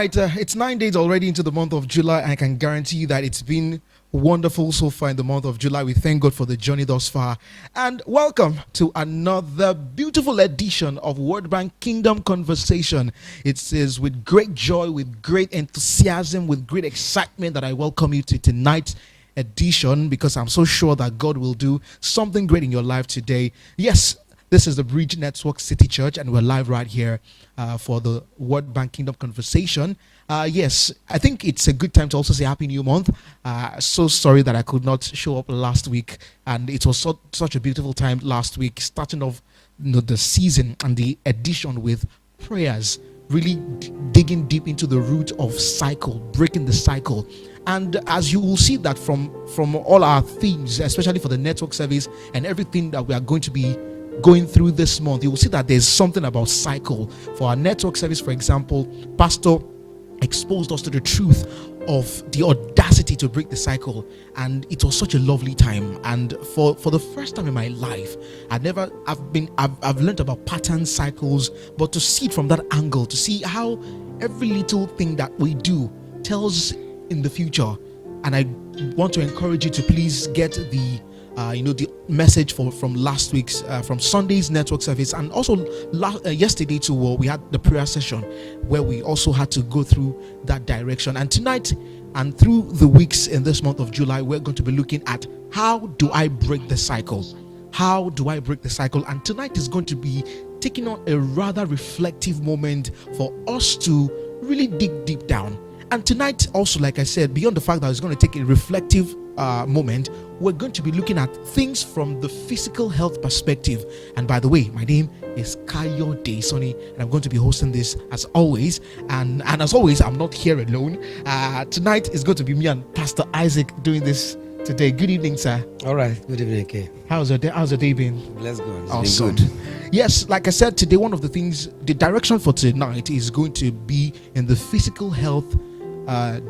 right, it's 9 days already into the month of July. I can guarantee you that it's been wonderful so far in the month of July. We thank God for the journey thus far. And welcome to another beautiful edition of Word Bank Kingdom Conversation. It is with great joy, with great enthusiasm, with great excitement that I welcome you to tonight's edition, because I'm so sure that God will do something great in your life today. Yes, this is the Bridge Network City Church, and we're live right here for the Word Bank Kingdom Conversation. Yes, I think it's a good time to also say Happy New Month. So sorry that I could not show up last week, and it was such a beautiful time last week, starting off the season and the edition with prayers, really digging deep into the root of cycle, breaking the cycle. And as you will see that from all our themes, especially for the network service and everything that we are going to be going through this month, you will see that there's something about cycle. For our network service, for example, Pastor exposed us to the truth of the audacity to break the cycle, and it was such a lovely time. And for the first time in my life, I've learned about pattern cycles, but to see it from that angle, to see how every little thing that we do tells in the future. And I want to encourage you to please get the message from last week's from Sunday's network service, and also yesterday too. We had the prayer session where we also had to go through that direction. And tonight and through the weeks in this month of July, we're going to be looking at how do I break the cycle? How do I break the cycle? And tonight is going to be taking on a rather reflective moment for us to really dig deep down. And tonight also, like I said, beyond the fact that it's going to take a reflective moment, we're going to be looking at things from the physical health perspective. And by the way, my name is Kayode Sonny, and I'm going to be hosting this as always. And as always, I'm not here alone. Tonight is going to be me and Pastor Isaac doing this today. Good evening, sir. All right. Good evening, Kay. How's your day been? Bless God. It's awesome. been good. Yes, like I said, today one of the things, the direction for tonight is going to be in the physical health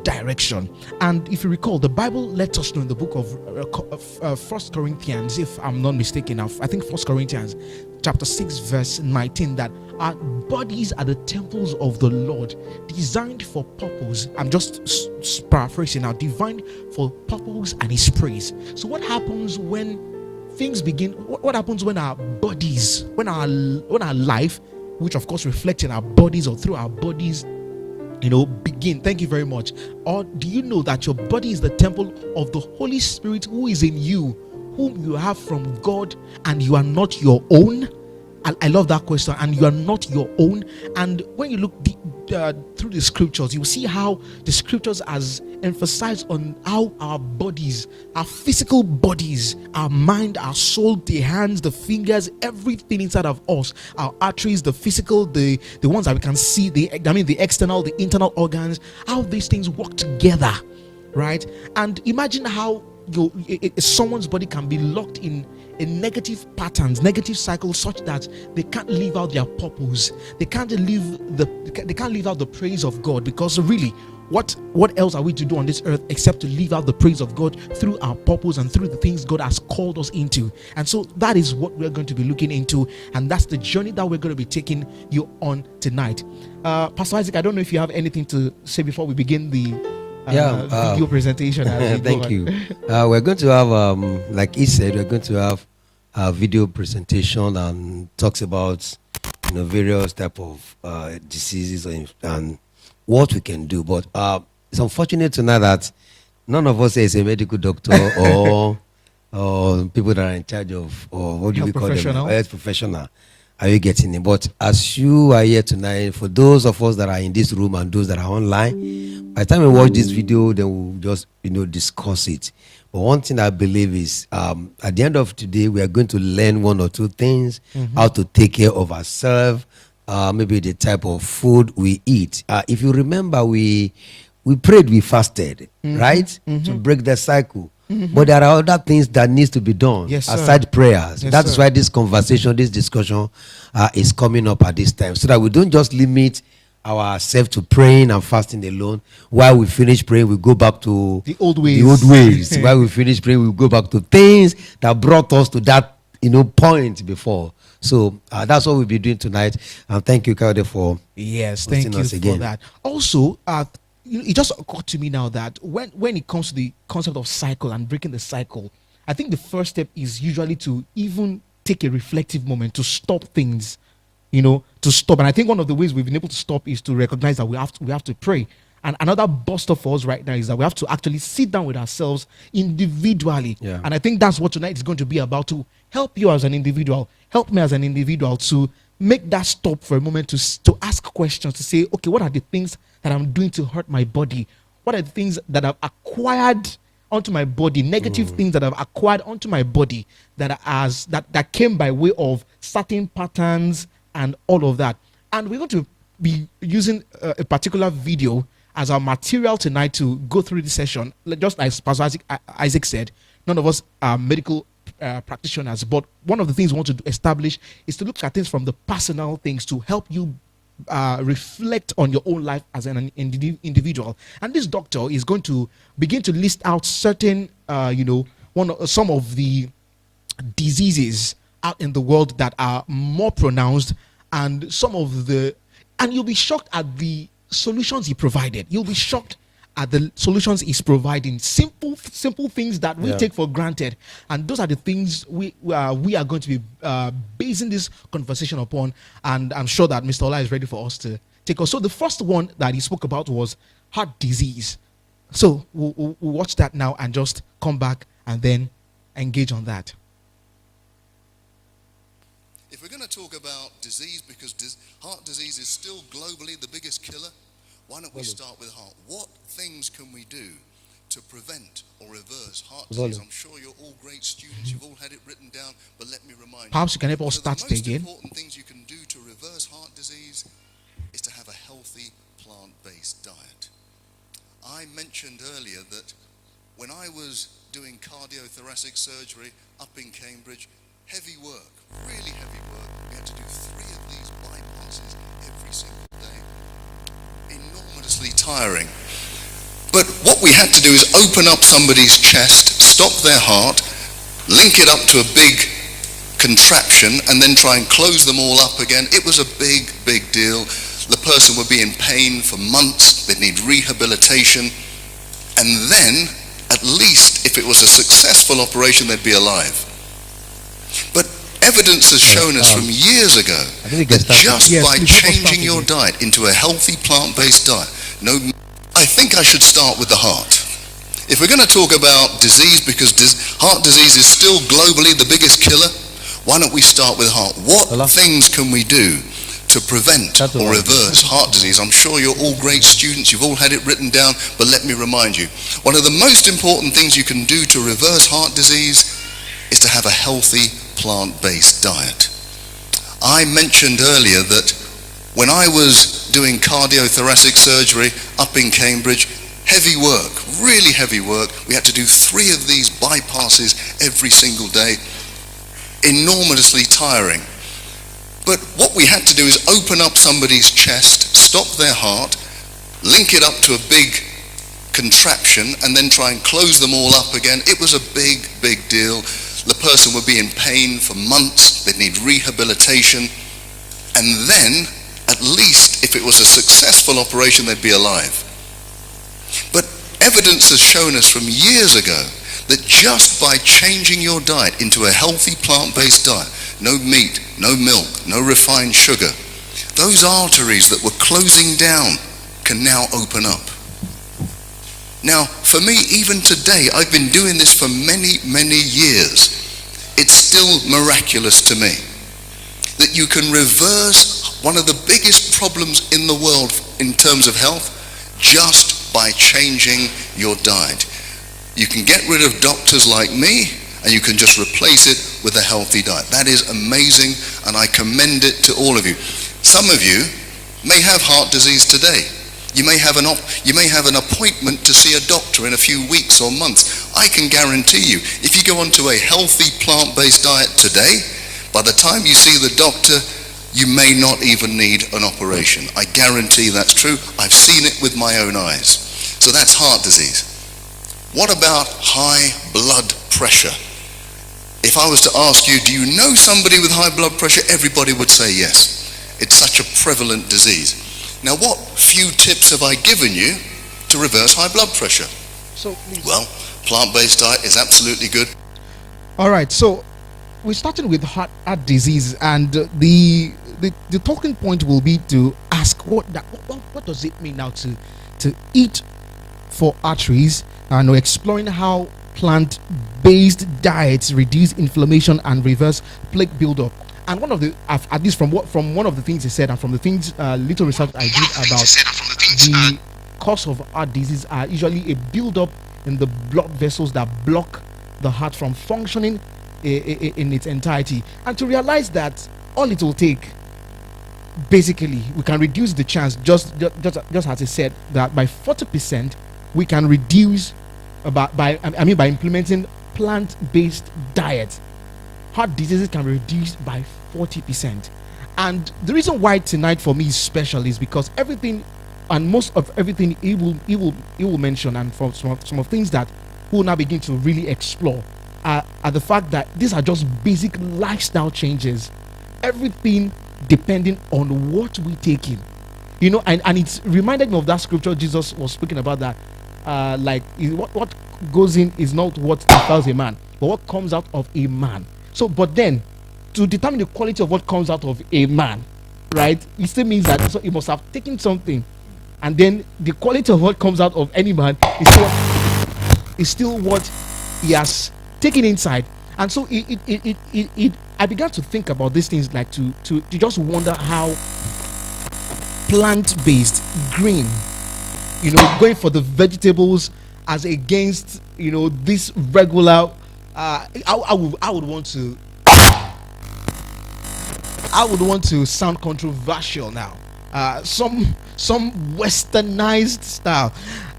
direction. And if you recall, the Bible lets us know in the book of 1 Corinthians, if I'm not mistaken, I think 1 Corinthians chapter 6 verse 19, that our bodies are the temples of the Lord, designed for purpose. I'm just paraphrasing now. Designed for purpose and His praise. So what happens when things begin? What happens when our bodies, when our life, which of course reflects in our bodies or through our bodies, begin? Thank you very much. Or do you know that your body is the temple of the Holy Spirit who is in you, whom you have from God, and you are not your own? I love that question. And you are not your own. And when you look through the scriptures, you see how the scriptures has emphasized on how our bodies, our physical bodies, our mind, our soul, the hands, the fingers, everything inside of us, our arteries, the physical, the ones that we can see, the external, the internal organs, how these things work together, right? And imagine how someone's body can be locked in negative patterns, negative cycles, such that they can't live out their purpose. They can't live out the praise of God, because really, what else are we to do on this earth except to live out the praise of God through our purpose and through the things God has called us into? And so that is what we're going to be looking into, and that's the journey that we're going to be taking you on tonight. Pastor Isaac, I don't know if you have anything to say before we begin the video presentation. Thank you. We're going to have, like he said, we're going to have a video presentation and talks about various type of diseases and what we can do. But it's unfortunate to know that none of us is a medical doctor or people that are in charge of, or what do we call them? Health professional. Are you getting it? But as you are here tonight, for those of us that are in this room and those that are online, by the time we watch this video, then we'll just discuss it. But one thing I believe is at the end of today, we are going to learn one or two things, how to take care of ourselves, maybe the type of food we eat. If you remember, we prayed, we fasted, right? To break the cycle. But there are other things that needs to be done aside prayers. That's why this conversation, this discussion is coming up at this time, so that we don't just limit ourselves to praying and fasting alone. While we finish praying, we go back to the old ways. While we finish praying, we go back to things that brought us to that point before. So that's what we'll be doing tonight. And thank you, Kayode, for Yes, hosting thank you us for again. that. Also, it just occurred to me now that when it comes to the concept of cycle and breaking the cycle, I think the first step is usually to even take a reflective moment to stop things, to stop. And I think one of the ways we've been able to stop is to recognize that we have to pray. And another buster for us right now is that we have to actually sit down with ourselves individually. Yeah. And I think that's what tonight is going to be about, to help you as an individual, help me as an individual to make that stop for a moment, to ask questions, to say, okay, what are the things that I'm doing to hurt my body? What are the things that I've acquired onto my body, negative things that I've acquired onto my body that came by way of certain patterns and all of that. And we're going to be using a particular video as our material tonight to go through this session. Just as Pastor Isaac said, none of us are medical practitioners, but one of the things we want to establish is to look at things from the personal things to help you reflect on your own life as an individual. And this doctor is going to begin to list out certain, some of the diseases out in the world that are more pronounced, and you'll be shocked at the solutions he provided. You'll be shocked at the solutions he's providing. Simple things that we take for granted, and those are the things we are going to be basing this conversation upon. And I'm sure that Mr. Ola is ready for us to take us. So the first one that he spoke about was heart disease. So we'll watch that now and just come back and then engage on that. If we're going to talk about disease, because heart disease is still globally the biggest killer, why don't we start with heart? What things can we do to prevent or reverse heart disease? I'm sure you're all great students. You've all had it written down, but let me remind you. Perhaps you can help us start again. again. The most important things you can do to reverse heart disease is to have a healthy plant-based diet. I mentioned earlier that when I was doing cardiothoracic surgery up in Cambridge, heavy work, really heavy work. We had to do 3 of these bypasses every single day. Enormously tiring. But what we had to do is open up somebody's chest, stop their heart, link it up to a big contraption, and then try and close them all up again. It was a big, big deal. The person would be in pain for months. They'd need rehabilitation. And then, at least, if it was a successful operation, they'd be alive. But evidence has shown us from years ago that just by changing your diet into a healthy plant-based diet, I think I should start with the heart. If we're going to talk about disease, because heart disease is still globally the biggest killer, why don't we start with heart? What things can we do to prevent or reverse heart disease? I'm sure you're all great students. You've all had it written down, but let me remind you. One of the most important things you can do to reverse heart disease is to have a healthy plant-based diet. I mentioned earlier that when I was doing cardiothoracic surgery up in Cambridge, heavy work, really heavy work. We had to do 3 of these bypasses every single day. Enormously tiring. But what we had to do is open up somebody's chest, stop their heart, link it up to a big contraption, and then try and close them all up again. It was a big, big deal. The person would be in pain for months. They'd need rehabilitation. And then, at least, if it was a successful operation, they'd be alive. But evidence has shown us from years ago that just by changing your diet into a healthy plant-based diet, no meat, no milk, no refined sugar, those arteries that were closing down can now open up. Now, for me, even today, I've been doing this for many, many years. It's still miraculous to me that you can reverse one of the biggest problems in the world in terms of health just by changing your diet. You can get rid of doctors like me, and you can just replace it with a healthy diet. That is amazing, and I commend it to all of you. Some of you may have heart disease today. You may have an appointment to see a doctor in a few weeks or months. I can guarantee you, if you go onto a healthy plant-based diet today, by the time you see the doctor, you may not even need an operation. I guarantee that's true. I've seen it with my own eyes. So that's heart disease. What about high blood pressure? if I was to ask you, do you know somebody with high blood pressure? Everybody would say yes. It's such a prevalent disease. Now, what few tips have I given you to reverse high blood pressure? So, please. Well, plant-based diet is absolutely good. All right, so we're starting with heart disease, and the talking point will be to ask what does it mean now to eat for arteries, and we're exploring how plant-based diets reduce inflammation and reverse plaque buildup. And one of the, at least from one of the things he said, and from the things little research I did about the cause of heart disease, are usually a buildup in the blood vessels that block the heart from functioning in its entirety. And to realize that all it will take, basically, we can reduce the chance, just as I said, that by 40% we can reduce by implementing plant-based diet, heart diseases can be reduced by 40%. And the reason why tonight for me is special is because everything, and most of everything he will mention, and from some of things that we will now begin to really explore, are the fact that these are just basic lifestyle changes. Everything depending on what we take in, and it's reminded me of that scripture Jesus was speaking about, that what goes in is not what defiles a man, but what comes out of a man. So, but then, to determine the quality of what comes out of a man, right, it still means that he must have taken something, and then the quality of what comes out of any man is still what he has taken inside. And so I began to think about these things, like to just wonder how plant-based, green, going for the vegetables as against this regular. I would want to sound controversial now. Some westernized style.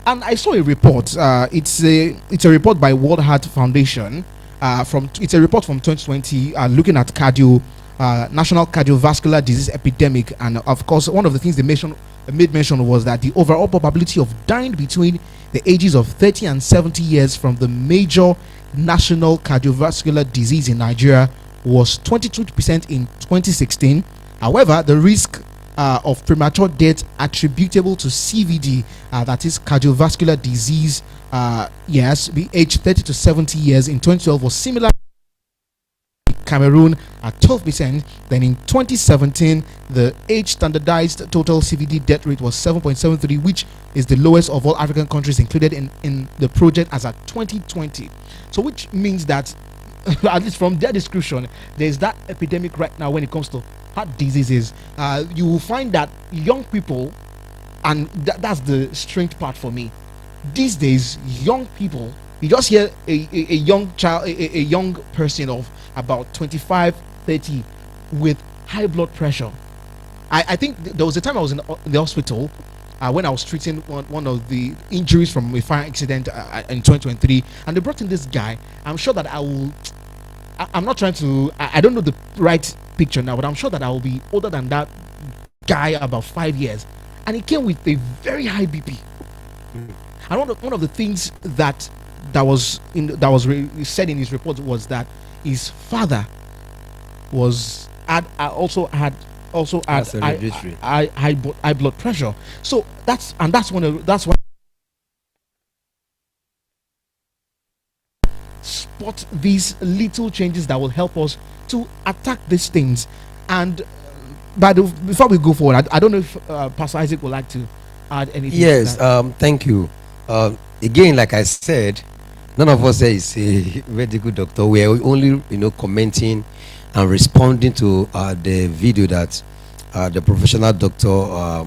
And I saw a report. It's a report by World Heart Foundation. It's a report from 2020, looking at national cardiovascular disease epidemic. And of course, one of the things they made mention was that the overall probability of dying between the ages of 30 and 70 years from the major national cardiovascular disease in Nigeria was 22% in 2016. However, the risk of premature death attributable to CVD, that is cardiovascular disease, be aged 30 to 70 years in 2012 was similar in Cameroon at 12%. Then in 2017, the age standardized total CVD death rate was 7.73, which is the lowest of all African countries included in the project as at 2020. So which means that at least from their description, there's that epidemic right now when it comes to heart diseases. You will find that young people, and that's the strange part for me, these days, young people, you just hear a young child, a young person of about 25, 30 with high blood pressure. I think there was a time I was in the hospital when I was treating one of the injuries from a fire accident in 2023, and they brought in this guy. I'm sure that I'm not trying to, I don't know the right picture now, but I'm sure that I will be older than that guy about 5 years, and he came with a very high BP. And one of the things that was said in his report was that his father also had high blood pressure. So that's one spot these little changes that will help us to attack these things. And before we go forward, I don't know if Pastor Isaac would like to add anything. Yes, thank you. Again, like I said, none of us is a medical doctor. We are only commenting and responding to the video that the professional doctor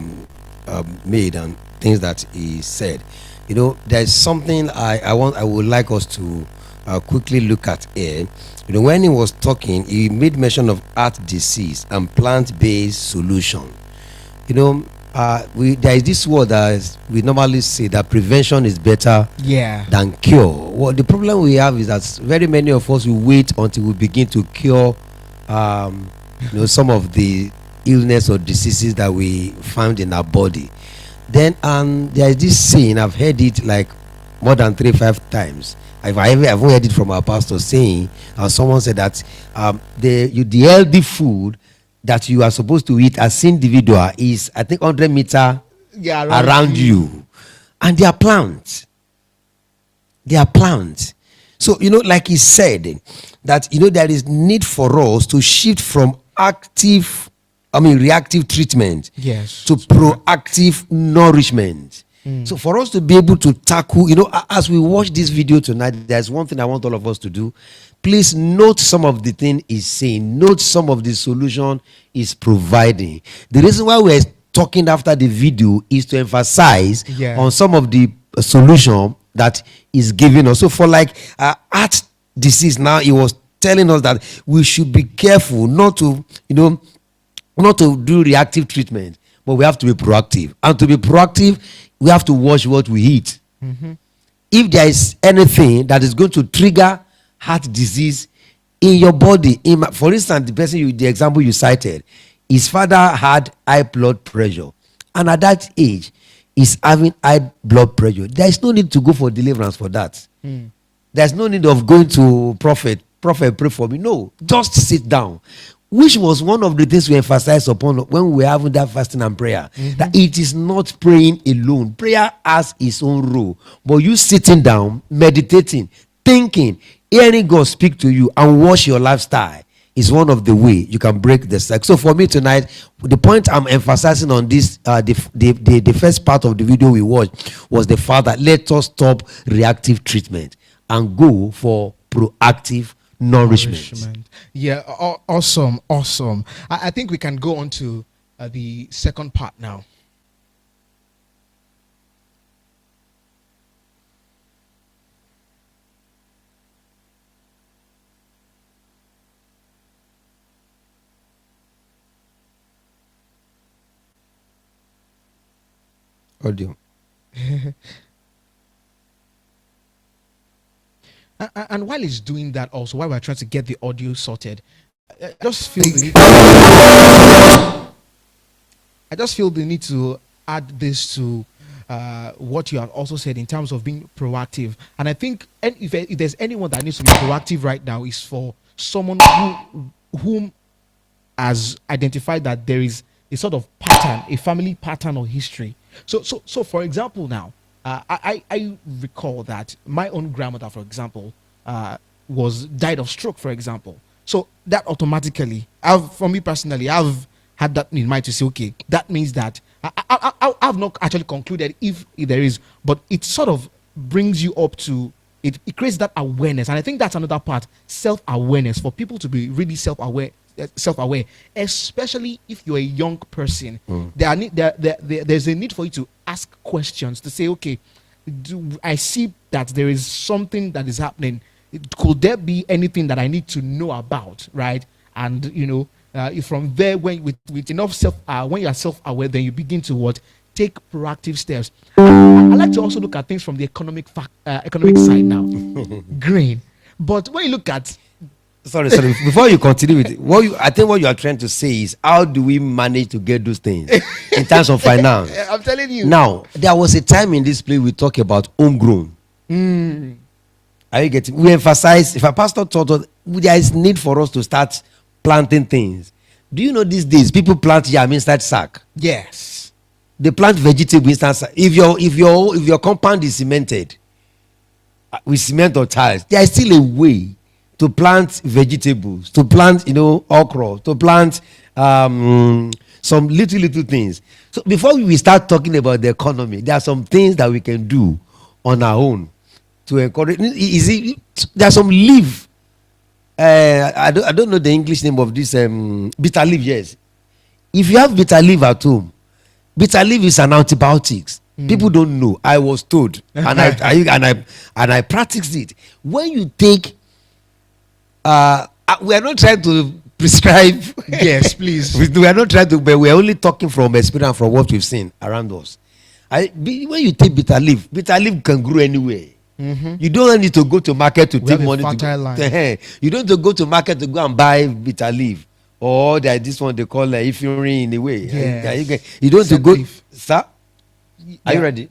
made and things that he said. There's something I would like us to quickly look at here. When he was talking, he made mention of heart disease and plant-based solution. There is this word that we normally say that prevention is better than cure. Well, the problem we have is that very many of us will wait until we begin to cure some of the illness or diseases that we found in our body. Then there is this saying, I've heard it like more than 3-5 times. I've only heard it from our pastor saying, someone said that the healthy food that you are supposed to eat as individual is, I think, 100 meter around you. And they are plants. They are plants. So, like he said, that, there is need for us to shift from reactive treatment to proactive nourishment. So for us to be able to tackle, as we watch this video tonight, there's one thing I want all of us to do. Please note some of the thing he's saying. Note some of the solution he's providing. The reason why we're talking after the video is to emphasize on some of the solution that is giving us. So for heart disease, now he was telling us that we should be careful not to do reactive treatment, but we have to be proactive. And to be proactive, we have to watch what we eat. If there is anything that is going to trigger heart disease in your body, for instance, the example you cited, his father had high blood pressure, and at that age, is having high blood pressure. There is no need to go for deliverance for that. There's no need of going to prophet, pray for me. No, just sit down. Which was one of the things we emphasized upon when we were having that fasting and prayer. That it is not praying alone. Prayer has its own role. But you sitting down, meditating, thinking, hearing God speak to you and watch your lifestyle is one of the way you can break the cycle. So for me tonight, the point I'm emphasizing on this, the first part of the video we watched was the fact that let us stop reactive treatment and go for proactive nourishment. Yeah, awesome. I think we can go on to the second part now. Audio. And while he's doing that, also while we're trying to get the audio sorted, I just feel the need to add this to what you have also said in terms of being proactive. And I think, and if there's anyone that needs to be proactive right now, is for someone whom has identified that there is a sort of pattern, a family pattern or history. So for example, now I recall that my own grandmother, for example, died of stroke, for example. So that automatically, for me personally, I've had that in mind to say, okay, that means that I've not actually concluded if there is, but it sort of brings you up to it creates that awareness. And I think that's another part, self-awareness, for people to be really self-aware, especially if you're a young person. There's a need for you to ask questions, to say, okay, I see that there is something that is happening. Could there be anything that I need to know about, right? And from there, with enough when you are self-aware, then you begin to take proactive steps. I like to also look at things from the economic side now. Green. But when you look at Sorry. Before you continue with it, I think what you are trying to say is, how do we manage to get those things in terms of finance? I'm telling you. Now, there was a time in this place we talk about homegrown. Are you getting? We emphasize, if a pastor taught us, there is need for us to start planting things. Do you know these days people plant yam inside sack? Yes. They plant vegetable inside sack. If your compound is cemented with cement or tiles, there is still a way to plant vegetables, to plant, okra, to plant some little things. So before we start talking about the economy, there are some things that we can do on our own to encourage. There are some leaf. I don't know the English name of this bitter leaf. Yes, if you have bitter leaf at home, bitter leaf is an antibiotics. People don't know. I was told, and I practiced it. When you take we are not trying to prescribe. Yes, please. We are not trying to, but we are only talking from experience, from what we've seen around us. When you take bitter leaf can grow anywhere. You don't need to go to market to take money. You don't need to go to market to go and buy bitter leaf, or this one they call ifyuri in a way. Yes. You don't need to go. Sir, are you ready?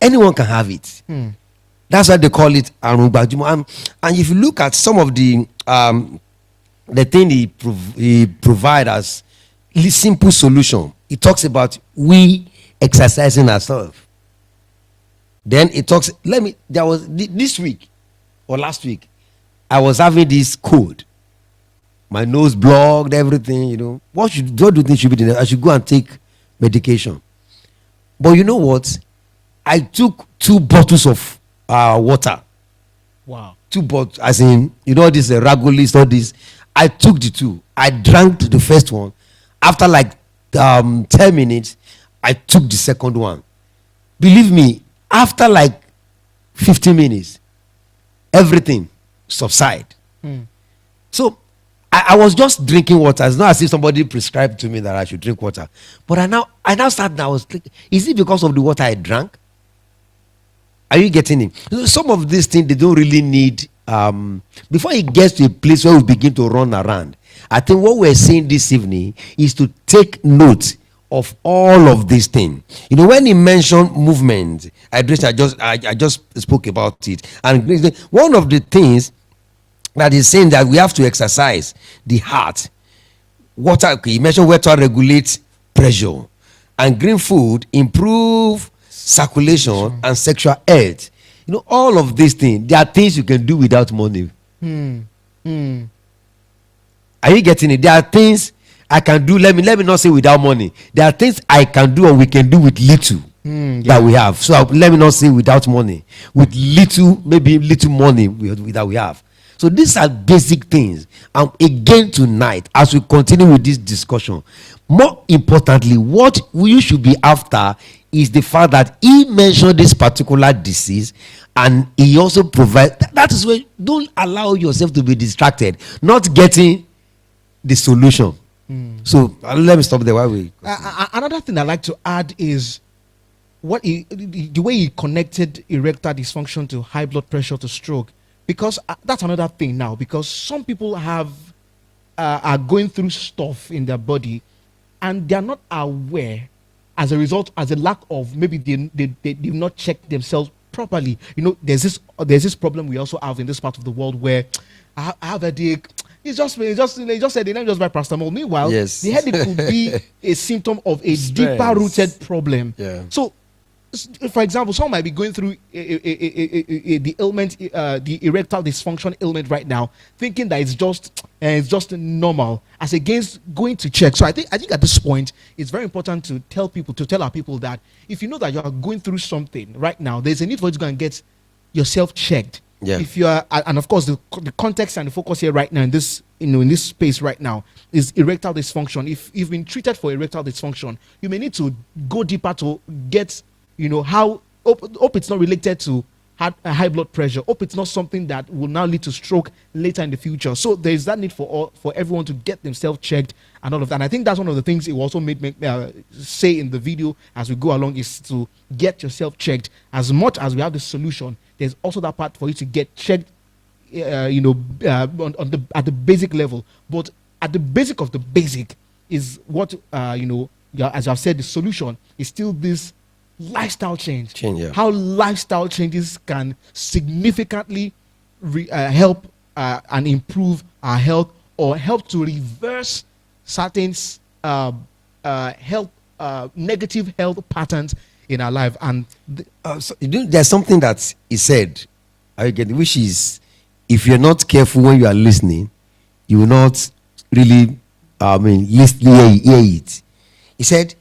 anyone can have it. That's why they call it arubajimo. And if you look at some of the thing he provide as simple solution, he talks about we exercising ourselves. Then it talks. There was this week or last week, I was having this cold. My nose blocked, everything. What do you think should be done? I should go and take medication. But you know what? I took 2 bottles of water. Wow. 2 bottles, as in, this Ragolis, all this. I took the 2. I drank the first one. After like 10 minutes, I took the second one. Believe me, after like 15 minutes, everything subside. So I was just drinking water. It's not as if somebody prescribed to me that I should drink water. But I now started. I was thinking, is it because of the water I drank? Are you getting it? Some of these things they don't really need. Before it gets to a place where we begin to run around, I think what we're saying this evening is to take note of all of these things. When he mentioned movement, I just spoke about it. And one of the things that is saying that we have to exercise the heart. Water, he mentioned water regulates pressure, and green food improve circulation and sexual health. All of these things, they are things you can do without money. Are you getting it? There are things I can do. Let me not say without money. There are things I can do or we can do with little that we have. So let me not say without money. With little, maybe little money that we have. So these are basic things. And again tonight, as we continue with this discussion, more importantly, what you should be after is the fact that he mentioned this particular disease, and he also provides. That is where don't allow yourself to be distracted, not getting the solution. So let me stop there while we. Another thing I'd like to add is the way he connected erectile dysfunction to high blood pressure to stroke. Because that's another thing now. Because some people are going through stuff in their body, and they are not aware. As a result, as a lack of maybe they've not checked themselves properly. There's this problem we also have in this part of the world where I have a headache. They just said they never just buy paracetamol. Meanwhile, yes, the headache could be a symptom of a deeper rooted problem. Yeah. So, for example, someone might be going through the ailment, the erectile dysfunction ailment right now, thinking that it's just normal, as against going to check. So I think at this point, it's very important to tell our people that if you know that you are going through something right now, there's a need for you to go and get yourself checked. Yeah. If you are, and of course, the context and the focus here right now in this space right now is erectile dysfunction. If you've been treated for erectile dysfunction, you may need to go deeper to get. Hope it's not related to high blood pressure. Hope it's not something that will now lead to stroke later in the future. So there is that need for everyone to get themselves checked and all of that. And I think that's one of the things it also made me say in the video as we go along is to get yourself checked. As much as we have the solution, there's also that part for you to get checked, at the basic level. But at the basic of the basic is what as I've said, the solution is still this lifestyle change. Yeah. How lifestyle changes can significantly help and improve our health, or help to reverse certain negative health patterns in our life. And there's something that he said, which is, if you're not careful when you are listening, you will not really hear it. He said,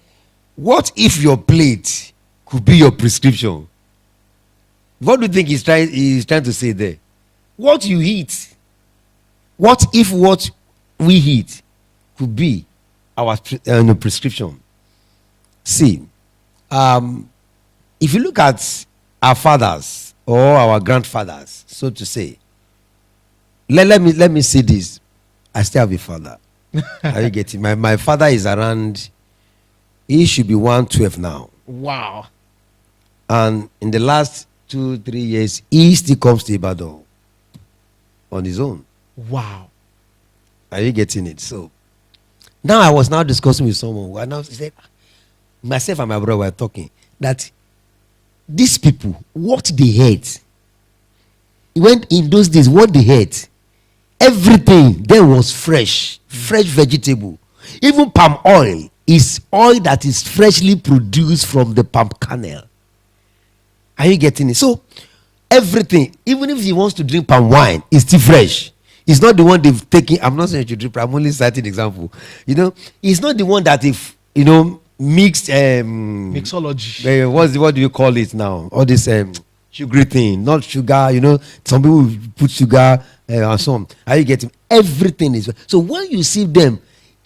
what if your plate could be your prescription? What do you think he's trying to say there? What you eat. What if what we eat could be our prescription? See, if you look at our fathers or our grandfathers, so to say, let me say this. I still have a father. Are you getting? My father is around. He should be 112 now. wow. And in the last 2-3 years, he still comes to Ibadan on his own. Wow. Are you getting it? So now I was now discussing with someone, and now said, myself and my brother were talking that these people, what they ate, when in those days, what they ate, everything there was fresh vegetable. Even palm oil is oil that is freshly produced from the palm kernel. Are you getting it? So everything, even if he wants to drink palm wine, is still fresh. It's not the one they've taken. I'm not saying you drink. I'm only citing example. It's not the one that if mixed Mixology. what do you call it now? All this sugary thing, not sugar. Some people put sugar and so on. Are you getting? Everything is so. When you see them,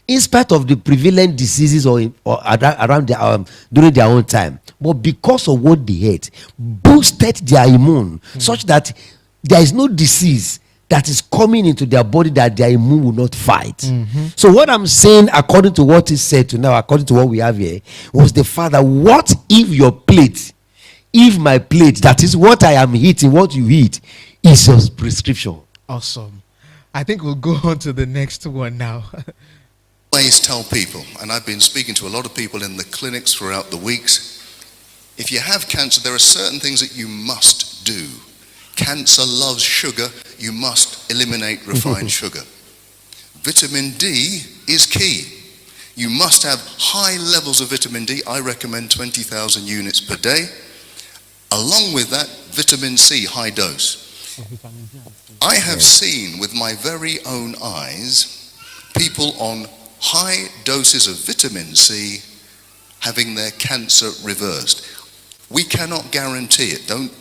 in spite of the prevalent diseases or around their, during their own time, but because of what they ate, boosted their immune such that there is no disease that is coming into their body that their immune will not fight. So what I'm saying, according to what is said to now, according to what we have here, was the Father, what if your plate, if my plate, that is what I am eating, what you eat, is your prescription? Awesome. I think we'll go on to the next one now. Always tell people, and I've been speaking to a lot of people in the clinics throughout the weeks, if you have cancer, there are certain things that you must do. Cancer loves sugar. You must eliminate refined sugar. Vitamin D is key. You must have high levels of vitamin D. I recommend 20,000 units per day. Along with that, vitamin C, high dose. I have seen with my very own eyes people on high doses of vitamin C having their cancer reversed. We cannot guarantee it. Don't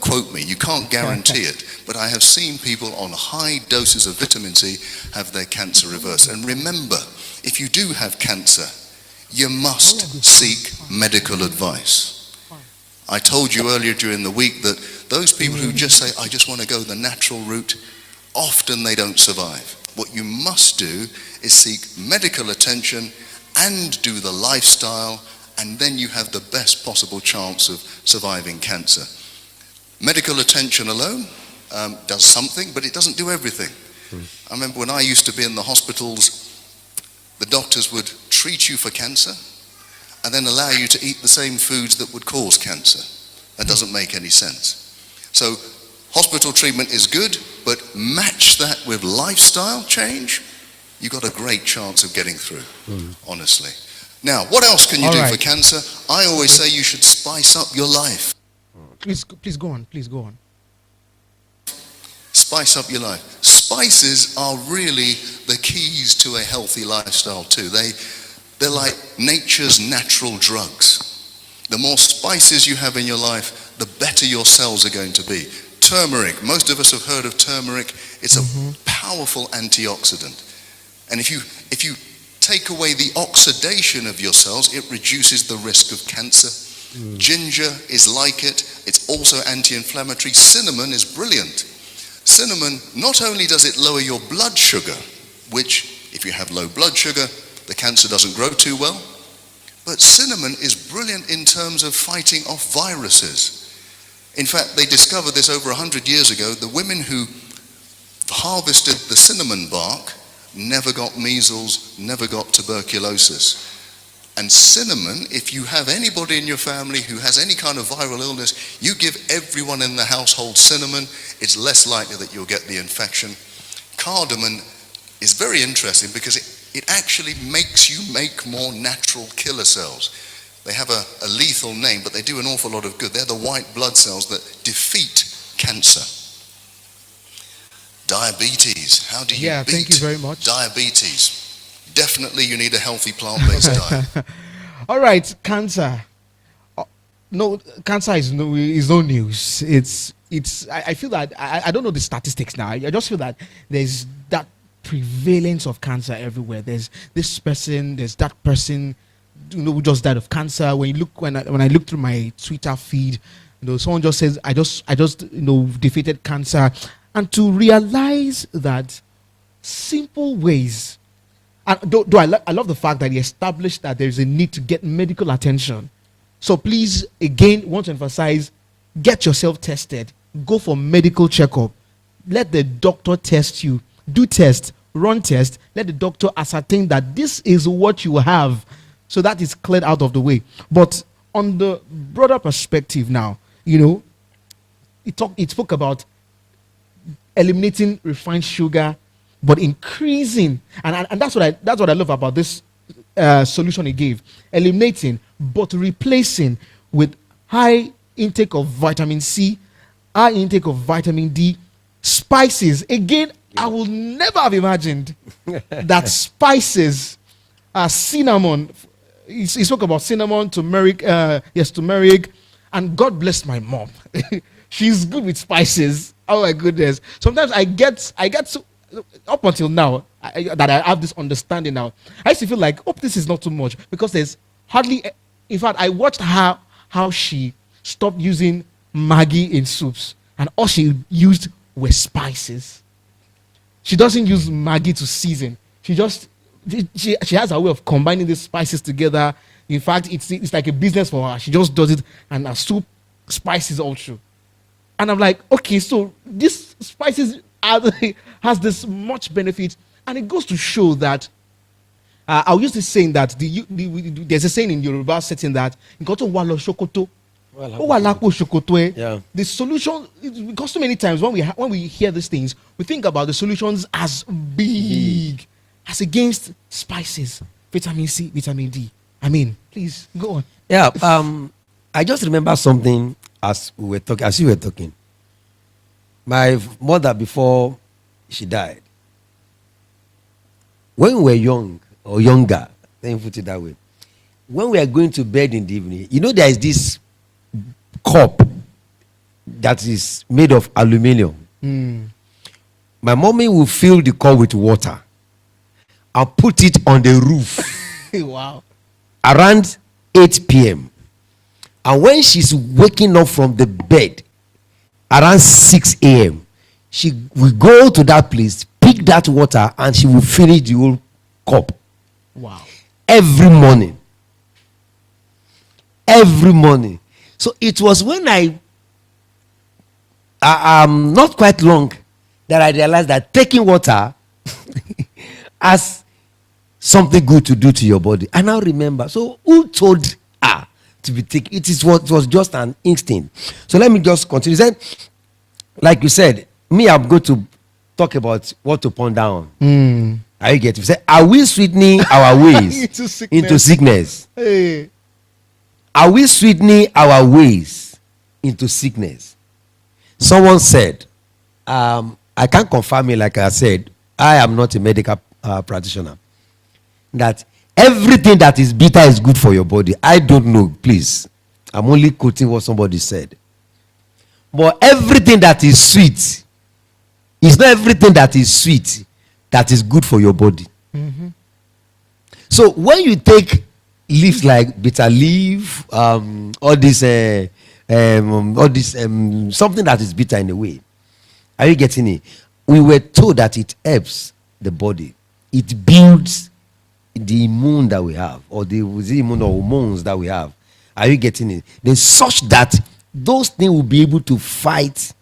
quote me. You can't guarantee it. But I have seen people on high doses of vitamin C have their cancer reversed. And remember, if you do have cancer, you must seek medical advice. I told you earlier during the week that those people who just say, I just want to go the natural route, often they don't survive. What you must do is seek medical attention and do the lifestyle, and then you have the best possible chance of surviving cancer. Medical attention alone does something, but it doesn't do everything. I remember when I used to be in the hospitals, the doctors would treat you for cancer and then allow you to eat the same foods that would cause cancer. That doesn't make any sense. So hospital treatment is good, but match that with lifestyle change, you've got a great chance of getting through, honestly. Now, what else can you do for cancer? I always say you should spice up your life. Please go on. Please go on. Spice up your life. Spices are really the keys to a healthy lifestyle too. They're like nature's natural drugs. The more spices you have in your life, the better your cells are going to be. Turmeric. Most of us have heard of turmeric. It's a powerful antioxidant. And if you take away the oxidation of your cells, it reduces the risk of cancer. Ginger is like it. It's also anti-inflammatory. Cinnamon is brilliant. Cinnamon, not only does it lower your blood sugar, which if you have low blood sugar, the cancer doesn't grow too well, but cinnamon is brilliant in terms of fighting off viruses. In fact, they discovered this over 100 years ago. The women who harvested the cinnamon bark never got measles, never got tuberculosis. And cinnamon, if you have anybody in your family who has any kind of viral illness, you give everyone in the household cinnamon, it's less likely that you'll get the infection. Cardamom is very interesting because it actually makes you make more natural killer cells. They have a lethal name, but they do an awful lot of good. They're the white blood cells that defeat cancer. Diabetes, how do you beat thank you very much. diabetes? Definitely you need a healthy plant-based diet. All right, cancer. No, cancer is no news. I feel that I don't know the statistics now. I just feel that there's that prevalence of cancer everywhere. There's this person, there's that person, who just died of cancer. When I look through my Twitter feed, someone just says, I just defeated cancer, and to realize that simple ways. And I love the fact that he established that there's a need to get medical attention. So please, again, want to emphasize, get yourself tested. Go for medical checkup. Let the doctor test you. Do test, run test. Let the doctor ascertain that this is what you have. So that is cleared out of the way. But on the broader perspective now, it spoke about eliminating refined sugar, but increasing, and that's what I love about this solution he gave: eliminating, but replacing with high intake of vitamin C, high intake of vitamin D, spices. Again, I will never have imagined that spices, cinnamon. He spoke about cinnamon, turmeric, turmeric, and God bless my mom. She's good with spices. Oh my goodness! Sometimes I get so, up until now that I have this understanding now. I used to feel like, oh, this is not too much because there's hardly. In fact, I watched how she stopped using Maggi in soups, and all she used were spices. She doesn't use Maggi to season. She has a way of combining these spices together. In fact, it's like a business for her. She just does it, and her soup spices all through. And I'm like, okay, so this spices has this much benefit, and it goes to show that I'll use this saying that there's a saying in Yoruba setting that Yeah. the solution, because so many times when we hear these things, we think about the solutions as big as against spices, vitamin C, vitamin D. I mean, please go on. Yeah. I just remember something as you were talking. My mother, before she died, when we were young or younger, let me put it that way, when we are going to bed in the evening, there is this cup that is made of aluminum. My mommy will fill the cup with water and put it on the roof. Wow. Around 8 p.m. And when she's waking up from the bed around 6 a.m., she will go to that place, pick that water, and she will finish the whole cup. Wow. Every morning. Every morning. So it was when not quite long that I realized that taking water as something good to do to your body. I now remember. So who told her to be taken? It was just an instinct. So let me just continue. Then, like you said, I'm going to talk about what to ponder on. Are you getting? Say, are we sweetening our ways into sickness? Hey. Are we sweetening our ways into sickness? Someone said, I can't confirm it, like I said, I am not a medical practitioner, that everything that is bitter is good for your body. I don't know, please. I'm only quoting what somebody said. But everything that is sweet, it's not everything that is sweet that is good for your body. So when you take leaves like bitter leaf, all this something that is bitter in a way, are you getting it? We were told that it helps the body. It builds the immune that we have, or the immune or hormones that we have. Are you getting it? Then such that those things will be able to fight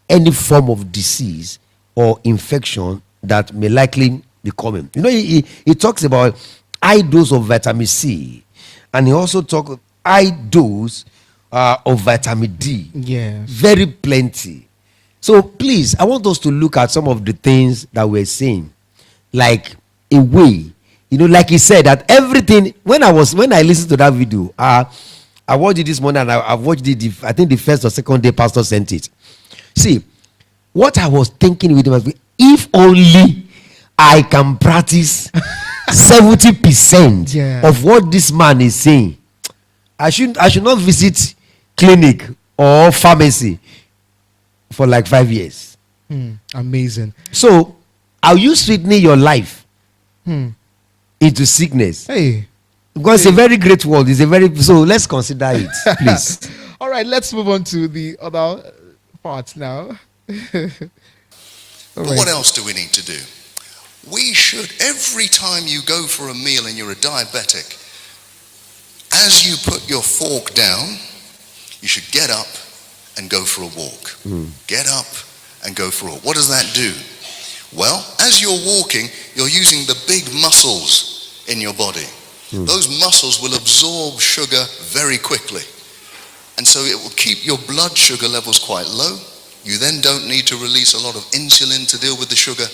any form of disease or infection that may likely be coming. He talks about high dose of vitamin C, and he also talks high dose of vitamin D. Yes. Very plenty. So please, I want us to look at some of the things that we're saying, like a way, like he said that everything. When I listened to that video, I watched it this morning, and I watched it. I think the first or second day pastor sent it. See, what I was thinking with him was, if only I can practice 70% of what this man is saying, I should not visit clinic or pharmacy for like 5 years. Amazing. So, are you sweetening your life into sickness? Hey. Because it's a very great world. So let's consider it, please. All right, let's move on to the other parts now. But what else do we need to do? We should, every time you go for a meal and you're a diabetic, as you put your fork down, you should get up and go for a walk. Get up and go for a walk. What does that do? Well, as you're walking, you're using the big muscles in your body. those muscles will absorb sugar very quickly. And so it will keep your blood sugar levels quite low. You then don't need to release a lot of insulin to deal with the sugar,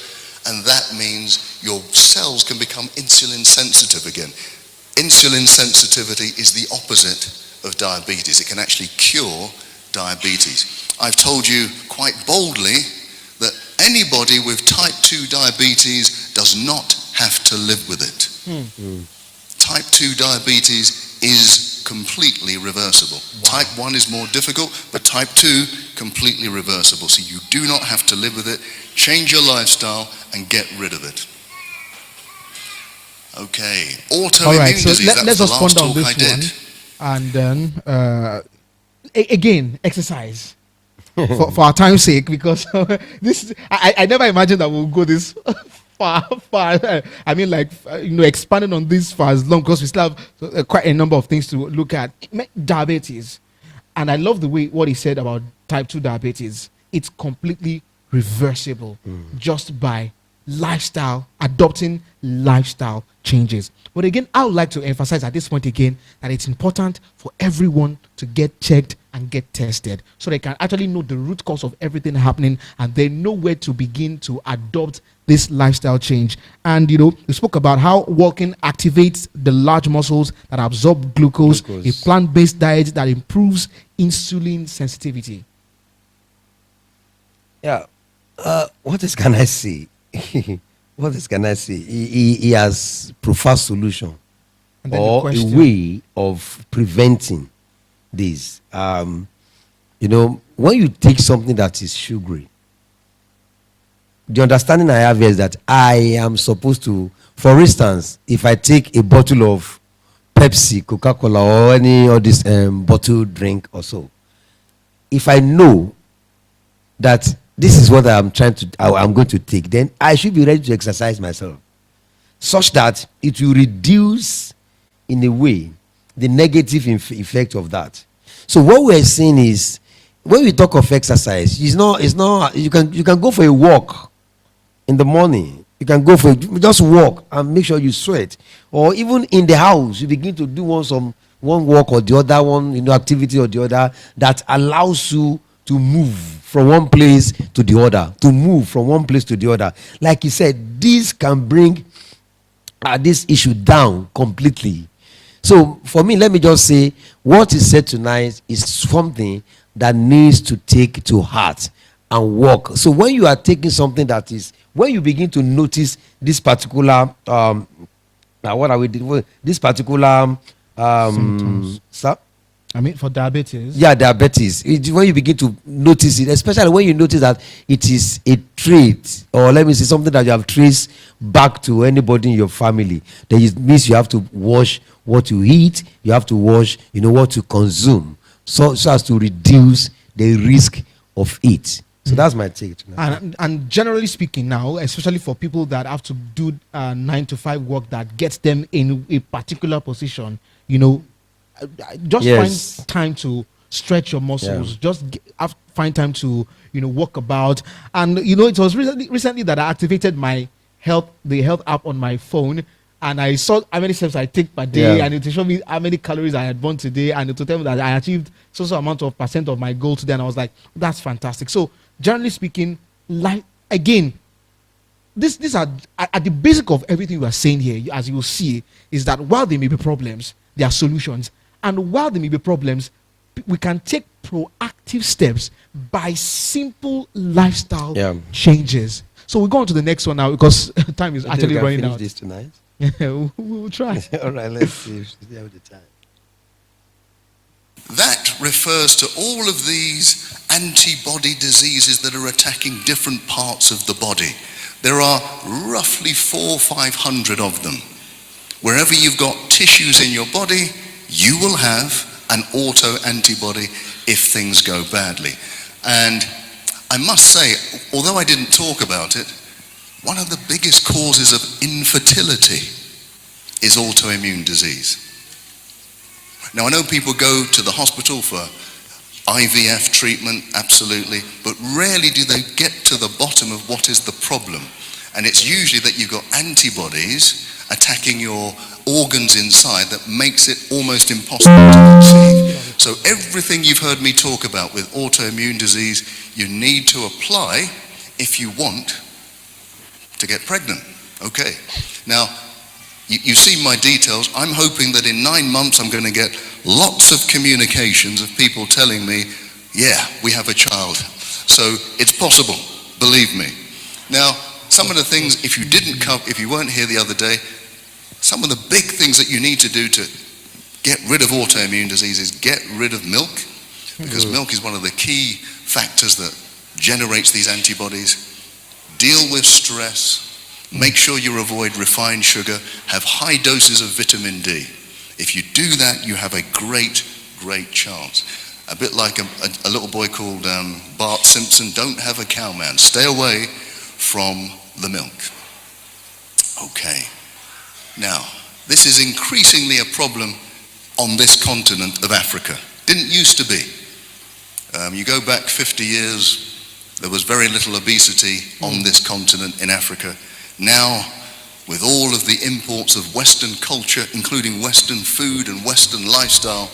and that means your cells can become insulin sensitive again. Insulin sensitivity is the opposite of diabetes. It can actually cure diabetes. I've told you quite boldly that anybody with type 2 diabetes does not have to live with it. Type 2 diabetes is completely reversible. Type 1 is more difficult, but type 2, completely reversible. So you do not have to live with it. Change your lifestyle and get rid of it. Okay, autoimmune All right, so disease, let's that's just the ponder last on talk I this did. one. And then, again, exercise. for our time's sake, because this I never imagined that we'll go this far. I mean, like, expanding on this for as long, because we still have quite a number of things to look at. Diabetes, and I love the way what he said about type 2 diabetes. It's completely reversible just by lifestyle, adopting lifestyle changes. But again, I would like to emphasize at this point again that it's important for everyone to get checked and get tested, so they can actually know the root cause of everything happening, and they know where to begin to adopt this lifestyle change. And we spoke about how walking activates the large muscles that absorb glucose. A plant-based diet that improves insulin sensitivity. Yeah. What else can I say? What else can I say? He has preferred solution And then or a way of preventing this. When you take something that is sugary, the understanding I have here is that I am supposed to, for instance, if I take a bottle of Pepsi, Coca-Cola, or any of this bottled drink or so, if I know that this is what I'm going to take, then I should be ready to exercise myself, such that it will reduce, in a way, the negative effect of that. So what we're saying is, when we talk of exercise, it's not. You can go for a walk in the morning. You can go for just walk and make sure you sweat, or even in the house, you begin to do one walk or the other one, activity or the other that allows you to move from one place to the other, Like he said, this can bring this issue down completely. So for me, let me just say, what is said tonight is something that needs to take to heart and work. So when you are taking something that is, when you begin to notice this particular this particular symptoms. Sir? I mean, for diabetes. Yeah, diabetes. When you begin to notice it, especially when you notice that it is a trait, or let me say something that you have traced back to anybody in your family, then it means you have to watch what you eat, you have to watch, what you consume, so as to reduce the risk of it. So that's my take tonight. And generally speaking now, especially for people that have to do 9 to 5 work that gets them in a particular position, just find time to stretch your muscles. Just find time to walk about. And it was recently that I activated the health app on my phone, and I saw how many steps I take per day, and it showed me how many calories I had burned today, and it would tell me that I achieved so amount of % of my goal today. And I was like, that's fantastic. So generally speaking, again, these are at the basic of everything we are saying here, as you will see, is that while there may be problems, there are solutions. And while there may be problems, we can take proactive steps by simple lifestyle changes. So we'll go on to the next one now, because time is actually running out. This tonight? We'll try. All right, let's see if we have the time. That refers to all of these antibody diseases that are attacking different parts of the body. There are roughly 400 or 500 of them. Wherever you've got tissues in your body, you will have an auto-antibody if things go badly. And I must say, although I didn't talk about it, one of the biggest causes of infertility is autoimmune disease. Now, I know people go to the hospital for IVF treatment, absolutely, but rarely do they get to the bottom of what is the problem. And it's usually that you've got antibodies attacking your organs inside that makes it almost impossible to conceive. So everything you've heard me talk about with autoimmune disease, you need to apply if you want to get pregnant. Okay. Now, you see my details. I'm hoping that in 9 months I'm going to get lots of communications of people telling me, yeah, we have a child. So it's possible, believe me. Now, some of the things, if you weren't here the other day, some of the big things that you need to do to get rid of autoimmune disease is get rid of milk, because milk is one of the key factors that generates these antibodies. Deal with stress. Make sure you avoid refined sugar. Have high doses of vitamin D. If you do that, you have a great, great chance. A bit like a little boy called Bart Simpson, don't have a cow man. Stay away from the milk. Okay. Now, this is increasingly a problem on this continent of Africa. Didn't used to be. You go back 50 years, there was very little obesity on this continent in Africa. Now, with all of the imports of Western culture, including Western food and Western lifestyle,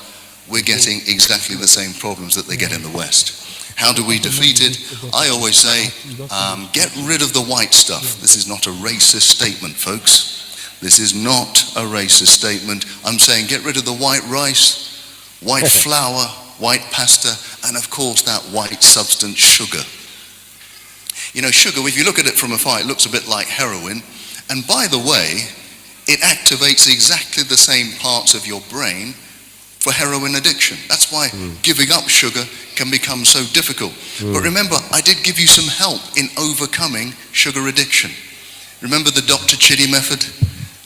we're getting exactly the same problems that they get in the West. How do we defeat it? I always say, get rid of the white stuff. This is not a racist statement, folks. This is not a racist statement. I'm saying get rid of the white rice, white flour, white pasta, and of course that white substance, sugar. You know, sugar, if you look at it from afar, it looks a bit like heroin. And by the way, it activates exactly the same parts of your brain for heroin addiction. That's why giving up sugar can become so difficult. But remember, I did give you some help in overcoming sugar addiction. Remember the Dr. Chidi method,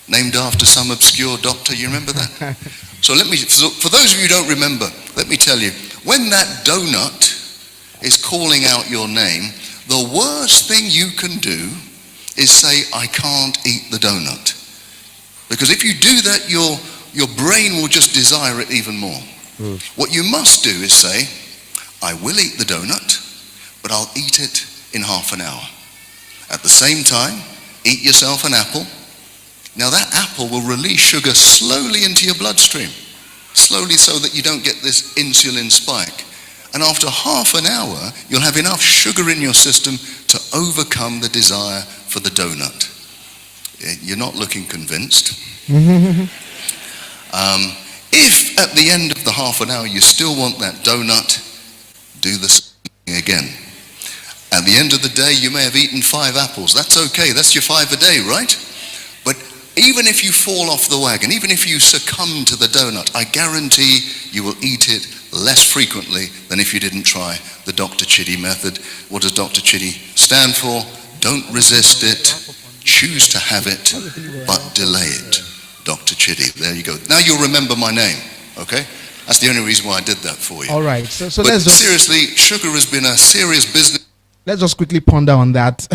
named after some obscure doctor? You remember that? So for those of you who don't remember, let me tell you, when that donut is calling out your name, the worst thing you can do is say, I can't eat the donut. Because if you do that, your brain will just desire it even more. What you must do is say, I will eat the donut, but I'll eat it in half an hour. At the same time, eat yourself an apple. Now that apple will release sugar slowly into your bloodstream, slowly so that you don't get this insulin spike. And after half an hour, you'll have enough sugar in your system to overcome the desire for the donut. You're not looking convinced. If at the end of the half an hour you still want that donut, do the same thing again. At the end of the day, you may have eaten 5 apples. That's okay. That's your 5 a day, right? But even if you fall off the wagon, even if you succumb to the donut, I guarantee you will eat it less frequently than if you didn't try the Dr. Chidi method. What does Dr. Chidi stand for? Don't resist it, choose to have it, but delay it. Dr. Chidi, there you go. Now you'll remember my name, okay? That's the only reason why I did that for you. All right, so but let's just, seriously, sugar has been a serious business. let's just quickly ponder on that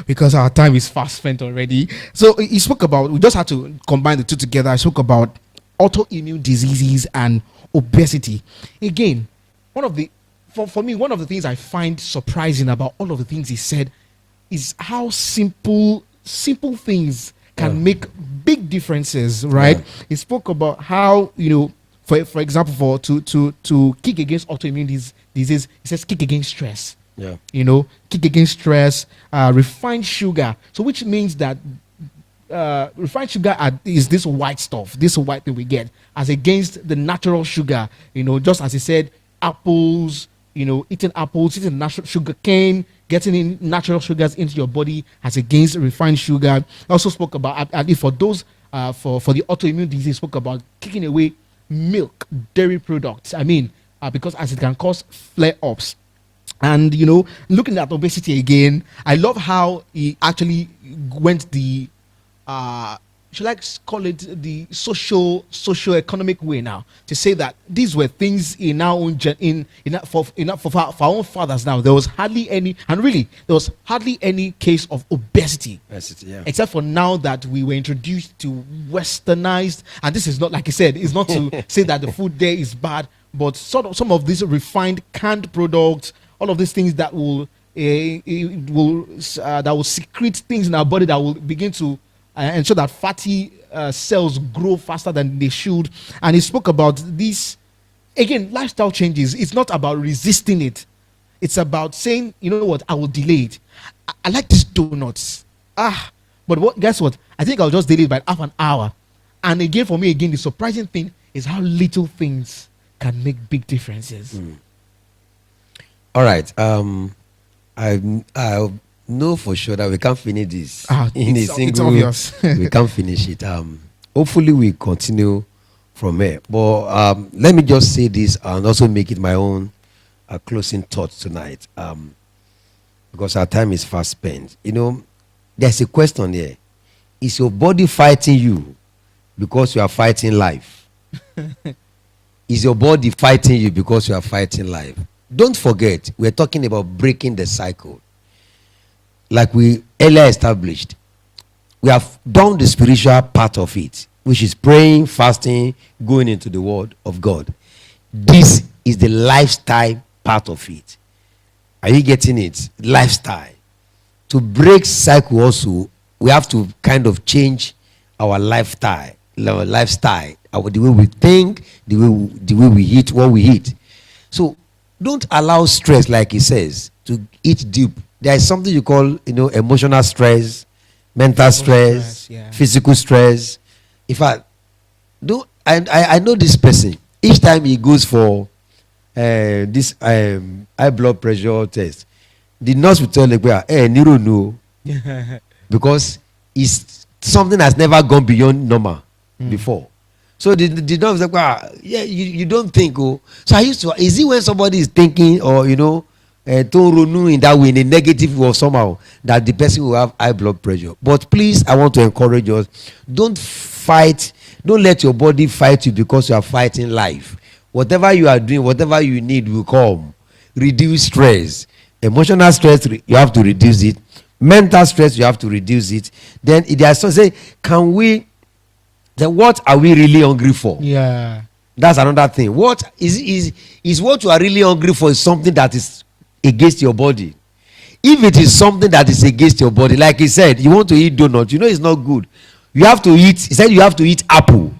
because our time is fast spent already. So he spoke about, we just had to combine the two together. I spoke about autoimmune diseases and obesity. Again, for me, one of the things I find surprising about all of the things he said is how simple things can make big differences, right? He spoke about how, for example, to kick against autoimmune disease, he says kick against stress. Kick against stress, refined sugar. So which means that refined sugar is this white stuff, this white thing we get, as against the natural sugar. Just as he said, apples, eating apples, eating natural sugar cane, getting in natural sugars into your body as against refined sugar. I also spoke about, for those, for the autoimmune disease, spoke about kicking away milk, dairy products. Because as it can cause flare-ups. And, looking at obesity again, I love how he actually went the, should I call it the socio-economic way now, to say that these were things in our own, for our own fathers now. There was hardly any, and really, there was hardly any case of obesity. Except for now that we were introduced to westernized, and this is not, like I said, it's not to say that the food there is bad, but sort of some of these refined canned products, all of these things that will secrete things in our body that will begin to ensure that fatty cells grow faster than they should. And he spoke about this. Again, lifestyle changes. It's not about resisting it. It's about saying, you know what, I will delay it. I like these donuts. But guess what? I think I'll just delay it by half an hour. And again, for me, again, the surprising thing is how little things can make big differences. All right. I know for sure that we can't finish this in a single. It's obvious. We can't finish it. Hopefully, we continue from here. But let me just say this and also make it my own closing thoughts tonight, because our time is fast spent. You know, there's a question here: is your body fighting you because you are fighting life? Is your body fighting you because you are fighting life? Don't forget, we're talking about breaking the cycle. Like we earlier established, we have done the spiritual part of it, which is praying, fasting, going into the word of God. This is the lifestyle part of it. Are you getting it? Lifestyle. To break cycle also, we have to kind of change our lifestyle, the way we think, the way we eat, what we eat. So don't allow stress, like he says, to eat deep. There is something you call, emotional stress, mental stress, physical stress. In fact, I know this person. Each time he goes for this high blood pressure test, the nurse will tell him, Nero, no. Because it's something that's never gone beyond normal before. So the nurse was like, you don't think, oh. So I used to, is it when somebody is thinking or, in that way, in a negative way or somehow, that the person will have high blood pressure? But please, I want to encourage us, don't let your body fight you because you are fighting life. Whatever you are doing, whatever you need will come. Reduce stress. Emotional stress, you have to reduce it. Mental stress, you have to reduce it. Then there are some say, then what are we really hungry for? Yeah. That's another thing. What is what you are really hungry for is something that is against your body. If it is something that is against your body, like he said, you want to eat donut, it's not good. You have to eat, he said you have to eat apple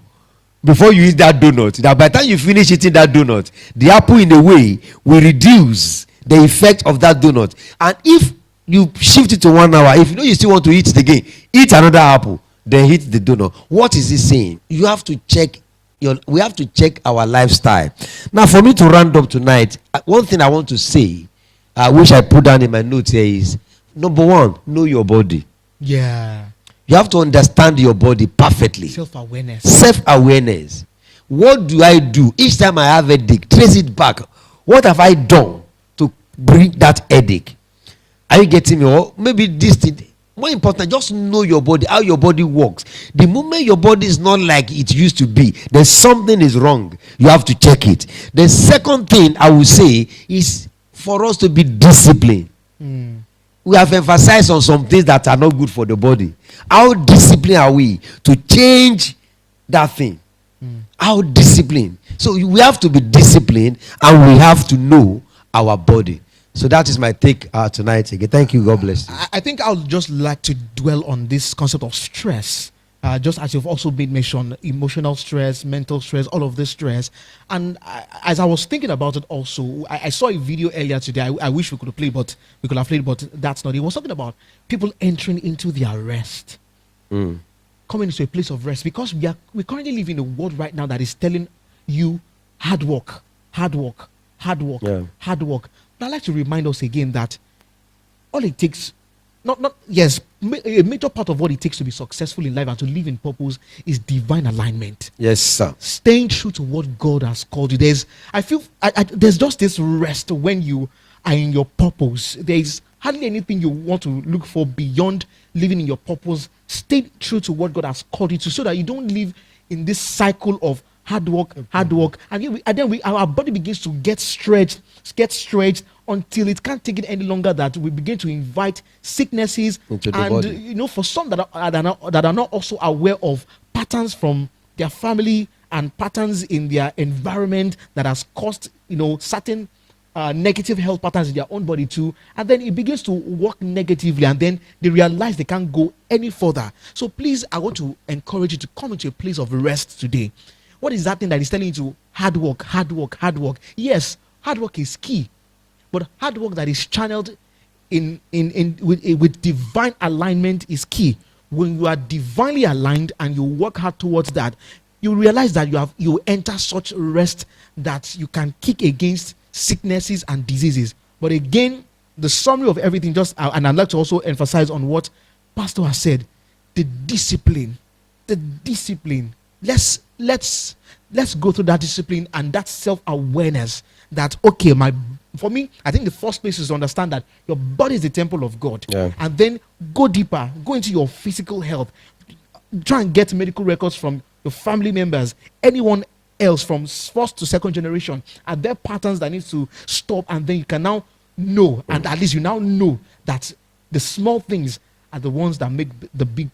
before you eat that donut. That by the time you finish eating that donut, the apple in a way will reduce the effect of that donut. And if you shift it to 1 hour, if you still want to eat it again, eat another apple, then hit the donut. What is he saying? You have to check we have to check our lifestyle. Now, for me to round up tonight, one thing I want to say, which I put down in my notes here, is number one, know your body. Yeah. You have to understand your body perfectly. Self-awareness. What do I do each time I have a headache? Trace it back. What have I done to bring that headache? Are you getting me? Or maybe this thing. More important, just know your body, how your body works. The moment your body is not like it used to be, then something is wrong. You have to check it. The second thing I will say is for us to be disciplined. We have emphasized on some things that are not good for the body. How disciplined are we to change that thing? How disciplined? So we have to be disciplined and we have to know our body. So that is my take tonight. Again, thank you. God bless you. I think I would just like to dwell on this concept of stress. Just as you've also made mention, emotional stress, mental stress, all of this stress. And as I was thinking about it also, I saw a video earlier today. I wish we could have played, but that's not. It was talking about people entering into their rest. Coming into a place of rest. Because we currently live in a world right now that is telling you hard work. Yeah. Hard work. But I'd like to remind us again that all it takes, a major part of what it takes to be successful in life and to live in purpose is divine alignment. Yes, sir. Staying true to what God has called you. There's just this rest when you are in your purpose. There is hardly anything you want to look for beyond living in your purpose. Stay true to what God has called you to, so that you don't live in this cycle of hard work, and then our body begins to get stretched until it can't take it any longer. That we begin to invite sicknesses into the body. For some that are not also aware of patterns from their family and patterns in their environment that has caused certain negative health patterns in their own body too, and then it begins to work negatively, and then they realize they can't go any further. So please, I want to encourage you to come into a place of rest today. What is that thing that is telling you to hard work, hard work, hard work? Yes, hard work is key, but hard work that is channeled with divine alignment is key. When you are divinely aligned and you work hard towards that, you realize that you enter such rest that you can kick against sicknesses and diseases. But again, the summary of everything, just and I'd like to also emphasize on what Pastor has said, the discipline. Let's go through that discipline and that self-awareness that, okay, for me, I think the first place is to understand that your body is the temple of God. Yeah. And then go deeper, go into your physical health. Try and get medical records from your family members, anyone else from first to second generation. Are there patterns that need to stop? And then you can now know, and at least you now know that the small things are the ones that make the big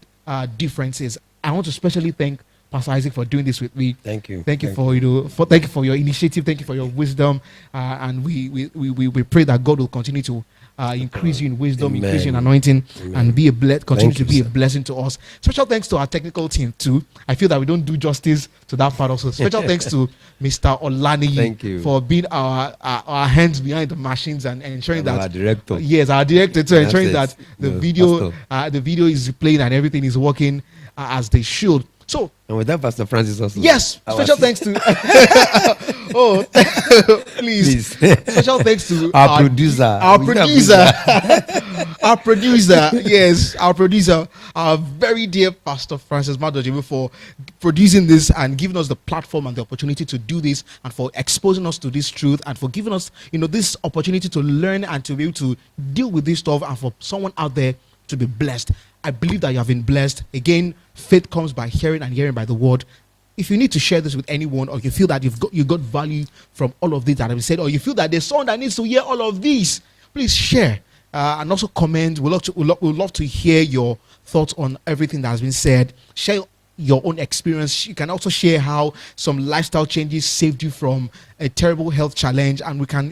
differences. I want to especially thank Pastor Isaac for doing this with me. Thank you. Thank you for your initiative. Thank you for your wisdom. And we pray that God will continue to increase you in wisdom, Amen. increase you in anointing, Amen. and continue to be you, a blessing to us. Special thanks to our technical team too. I feel that we don't do justice to that part also. Special thanks to Mr. Olani. Thank you For being our hands behind the machines and ensuring that our director. Yes, our director too, ensuring that the Pastor. the video is playing and everything is working as they should. So, And with that, Pastor Francis also. yes, Our special thanks to oh, please. Special thanks to Our producer. our We have producer, our producer, our very dear Pastor Francis Madojibu, for producing this and giving us the platform and the opportunity to do this, and for exposing us to this truth, and for giving us, this opportunity to learn and to be able to deal with this stuff, and for someone out there to be blessed. I believe that you have been blessed. Again, faith comes by hearing and hearing by the word. If you need to share this with anyone, or you feel that you got value from all of this that I've been said, or you feel that there's someone that needs to hear all of these, please share and also comment. We'd love to hear your thoughts on everything that has been said. Share your own experience. You can also share how some lifestyle changes saved you from a terrible health challenge, and we can,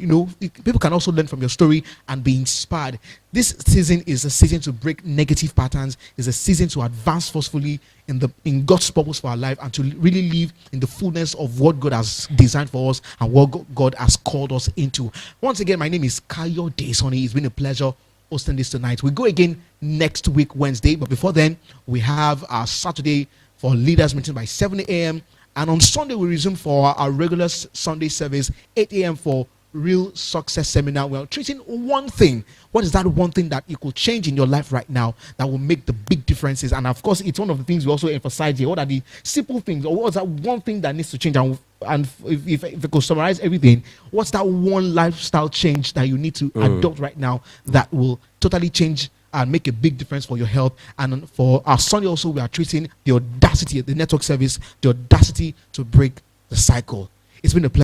people can also learn from your story and be inspired. This season is a season to break negative patterns. It's a season to advance forcefully in God's purpose for our life, and to really live in the fullness of what God has designed for us and what God has called us into. Once again, my name is Kayo Desoni. It's been a pleasure hosting this tonight. We go again next week, Wednesday, but before then, we have our Saturday for leaders meeting by 7 a.m. And on Sunday, we resume for our regular Sunday service, 8 a.m. for Real Success Seminar. We're treating one thing. What is that one thing that you could change in your life right now that will make the big differences? And of course, it's one of the things we also emphasize here. What are the simple things, or what's that one thing that needs to change? And if I could summarize everything, what's that one lifestyle change that you need to adopt right now that will totally change and make a big difference for your health? And for our Sunday also, we are treating the audacity, the network service, the audacity to break the cycle. It's been a pleasure.